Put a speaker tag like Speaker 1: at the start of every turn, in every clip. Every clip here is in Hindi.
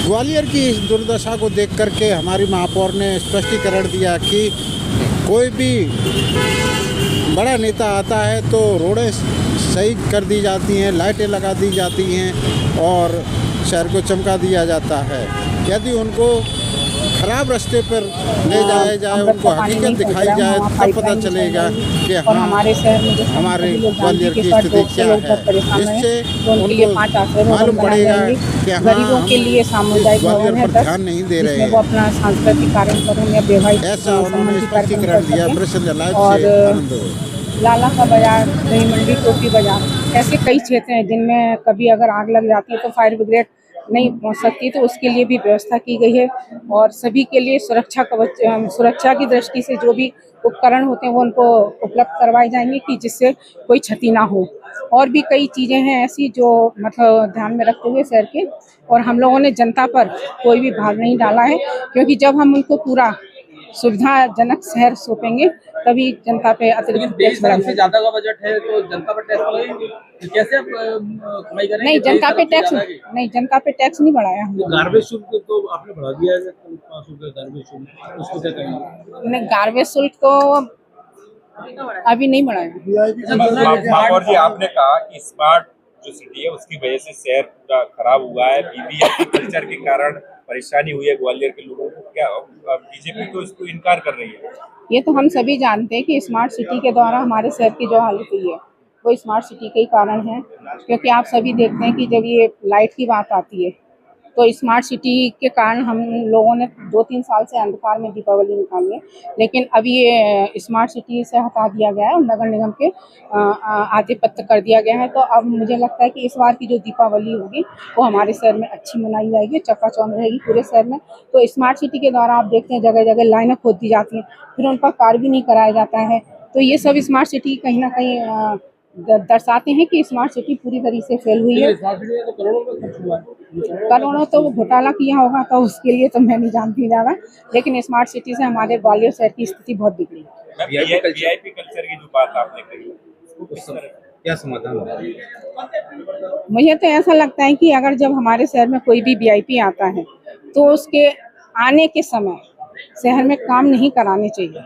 Speaker 1: ग्वालियर की इस दुर्दशा को देख करके हमारी महापौर ने स्पष्टीकरण दिया कि कोई भी बड़ा नेता आता है तो रोडें सही कर दी जाती हैं, लाइटें लगा दी जाती हैं और शहर को चमका दिया जाता है। यदि उनको खराब रास्ते पर ले जाया जाए, उनको हकीकत दिखाई जाए, तब पता चलेगा कि हाँ हमारे ग्वालियर की स्थिति क्या है। इससे उनको मालूम पड़ेगा कि हाँ हम इस ग्वालियर पर ध्यान नहीं दे रहे हैं।
Speaker 2: अपना सांस्कृतिक कार्यक्रम या वैवाहिक
Speaker 1: ऐसा उन्होंने स्पष्टीकरण दिया। प्रेसिडेंट लाइव से आनंद हो।
Speaker 2: लाला का बाजार, दही मंडी, टोपी बाजार, ऐसे कई क्षेत्र हैं जिनमें कभी अगर आग लग जाती है तो फायर ब्रिगेड नहीं पहुंच सकती, तो उसके लिए भी व्यवस्था की गई है। और सभी के लिए सुरक्षा कवच, सुरक्षा की दृष्टि से जो भी उपकरण होते हैं वो उनको उपलब्ध करवाए जाएंगे कि जिससे कोई क्षति ना हो। और भी कई चीज़ें हैं ऐसी जो मतलब ध्यान में रखते हुए शहर के, और हम लोगों ने जनता पर कोई भी भार नहीं डाला है, क्योंकि जब हम उनको पूरा सुविधाजनक शहर सौंपेंगे तभी जनता पे अतिरिक्त टैक्स
Speaker 3: से ज्यादा का बजट है तो जनता पर टैक्स लगाएंगे, कैसे आप कमाई करेंगे?
Speaker 2: नहीं, जनता पे टैक्स नहीं बढ़ाया हमने।
Speaker 3: गार्बेज शुल्क तो आपने बढ़ा दिया है, 5 रुपए गार्बेज शुल्क, उसको क्या कहेंगे?
Speaker 2: नहीं, गार्बेज शुल्क तो अभी नहीं बढ़ाया।
Speaker 4: महापौर जी, आपने कहा कि स्मार्ट जो सिटी है उसकी वजह से शहर पूरा खराब हुआ है, वीवीआईपी कल्चर के कारण परेशानी हुई है ग्वालियर के लोगों को। क्या बीजेपी तो इसको इनकार कर रही है?
Speaker 2: ये तो हम सभी जानते हैं कि स्मार्ट सिटी के द्वारा हमारे शहर की जो हालत हुई है वो स्मार्ट सिटी के ही कारण है, क्योंकि आप सभी देखते हैं कि जब ये लाइट की बात आती है तो स्मार्ट सिटी के कारण हम लोगों ने 2-3 साल से अंधकार में दीपावली निकाली है, लेकिन अभी ये स्मार्ट सिटी से हटा दिया गया है और नगर निगम के आधिपत्य कर दिया गया है। तो अब मुझे लगता है कि इस बार की जो दीपावली होगी वो हमारे शहर में अच्छी मनाई जाएगी, चकाचौंध रहेगी पूरे शहर में। तो स्मार्ट सिटी के द्वारा आप देखते हैं जगह जगह लाइनें खोद दी जाती हैं, फिर उन पर कार्य भी नहीं कराया जाता है। तो ये सब स्मार्ट सिटी कहीं ना कहीं दर्शाते हैं कि स्मार्ट सिटी पूरी तरीके से फेल हुई है। करोड़ों तो घोटाला किया होगा तो उसके लिए तो मैं नहीं जानती ज़्यादा, लेकिन स्मार्ट सिटी से हमारे ग्वालियर शहर की स्थिति बहुत बिगड़ी है।
Speaker 4: वीआईपी कल्चर की जो बात आपने कही,
Speaker 3: क्या समाधान होगा?
Speaker 2: मुझे तो ऐसा लगता है कि अगर जब हमारे शहर में कोई भी वीआईपी आता है तो उसके आने के समय शहर में काम नहीं कराने चाहिए।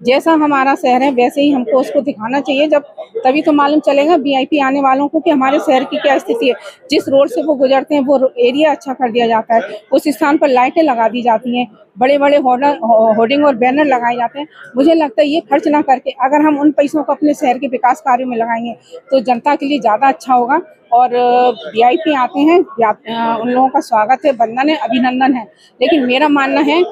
Speaker 2: जैसा हमारा शहर है वैसे ही हमको उसको दिखाना चाहिए, जब तभी तो मालूम चलेगा वीआईपी आने वालों को कि हमारे शहर की क्या स्थिति है। जिस रोड से वो गुजरते हैं वो एरिया अच्छा कर दिया जाता है, उस स्थान पर लाइटें लगा दी जाती हैं, बड़े बड़े होर्डिंग और बैनर लगाए जाते हैं। मुझे लगता है ये खर्च ना करके अगर हम उन पैसों को अपने शहर के विकास कार्यों में लगाएंगे तो जनता के लिए ज़्यादा अच्छा होगा। और वीआईपी आते हैं, उन लोगों का स्वागत है, वंदन है, अभिनंदन है, लेकिन मेरा मानना है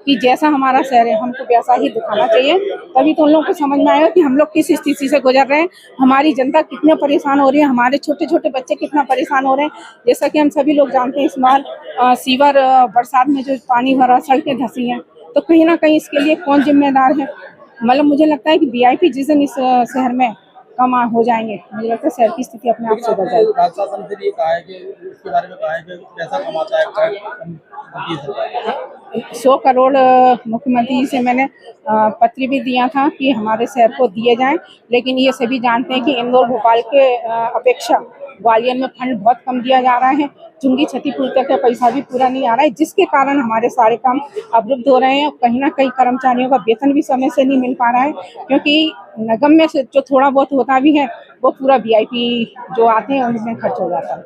Speaker 2: कि जैसा हमारा शहर है हमको वैसा ही दिखाना चाहिए, तभी तो उन लोगों को समझ में आएगा कि हम लोग किस स्थिति से गुजर रहे हैं, हमारी जनता कितना परेशान हो रही है, हमारे छोटे छोटे बच्चे कितना परेशान हो रहे हैं। जैसा कि हम सभी लोग जानते हैं इस बार सीवर बरसात में जो पानी भरा, सड़कें धंसी हैं, तो कहीं ना कहीं इसके लिए कौन जिम्मेदार है? मतलब मुझे लगता है कि वीआईपी जिस दिन इस शहर में कम हो जाएंगे, मुझे लगता है शहर की स्थिति अपने आप सुधर जाएगी।
Speaker 3: प्रशासन से ये कहा है कि उसके बारे में कहा है कि पैसा कमाता है
Speaker 2: 100 करोड़ मुख्यमंत्री जी से मैंने पत्र भी दिया था कि हमारे शहर को दिए जाएं, लेकिन ये सभी जानते हैं कि इंदौर भोपाल के अपेक्षा ग्वालियर में फंड बहुत कम दिया जा रहा है। चुंगी क्षतिपूर्ति का पैसा भी पूरा नहीं आ रहा है, जिसके कारण हमारे सारे काम अवरुद्ध हो रहे हैं। कहीं ना कहीं कर्मचारियों का वेतन भी समय से नहीं मिल पा रहा है, क्योंकि निगम में से जो थोड़ा बहुत होता भी है वो पूरा वीआईपी जो आते हैं उनमें खर्च हो जाता है।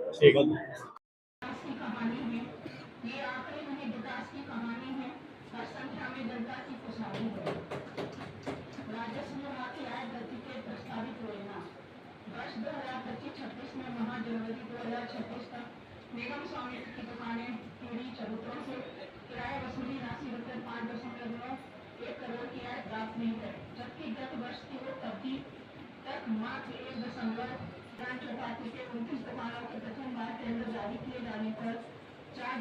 Speaker 5: निगम स्वामित्व की दुकानें पूरी चबूतरों से किराया वसूली राशि रुपये 5.1 करोड़ की आय प्राप्त नहीं है, जबकि गत वर्ष की अवधि तक मात्र 1.5 के 29 दुकानों के प्रथम बार टेंडर जारी किए जाने पर 4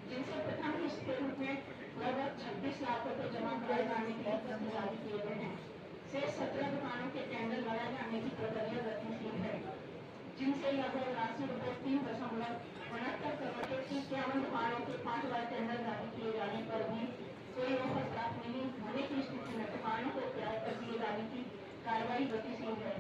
Speaker 5: जिनसे प्रथम किस्त के रूप में लगभग 26 लाख रुपए जमा कराए जाने के लिए पत्र जारी किए गए हैं। शेष 17 दुकानों के टेंडर लगाए जाने की प्रक्रिया गतिशील है, जिनसे लगभग राशि रुपये 3.69 करोड़ के 51 दुकानों के 5 बार टेंडर जारी किए जाने पर भी कोई ऑफर प्राप्त नहीं होने की स्थिति में दुकानों को किराए पर दिए जाने की कार्रवाई गतिशील है।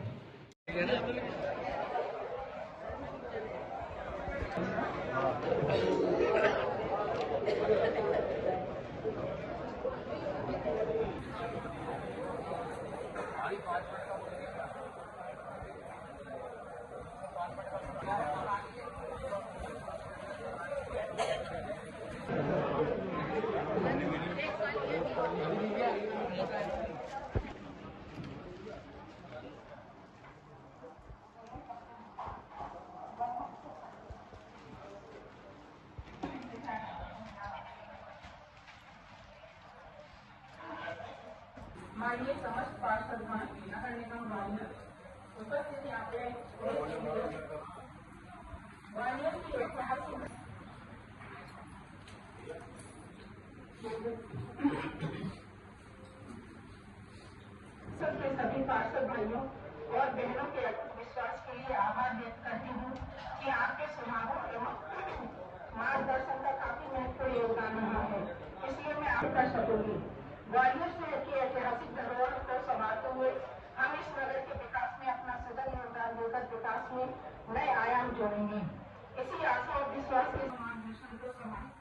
Speaker 2: माननीय समस्त पार्षद नगर निगम ग्वालियर उपस्थित यहाँ पे ग्वालियर की ऐतिहासिक सबके सभी पार्षद भाइयों और बहनों के विश्वास के लिए आभार व्यक्त करती हूँ कि आपके सुझावों एवं मार्गदर्शन का काफी महत्वपूर्ण योगदान रहा है, इसलिए मैं आप कर सकूंगी। ग्वालियर शहर की ऐतिहासिक धरोहर को संभालते हुए हम इस नगर के विकास में अपना सदन योगदान देकर विकास में नए आयाम जोड़ेंगे। इसी आशा और विश्वास के मार्गदर्शन को समाप्त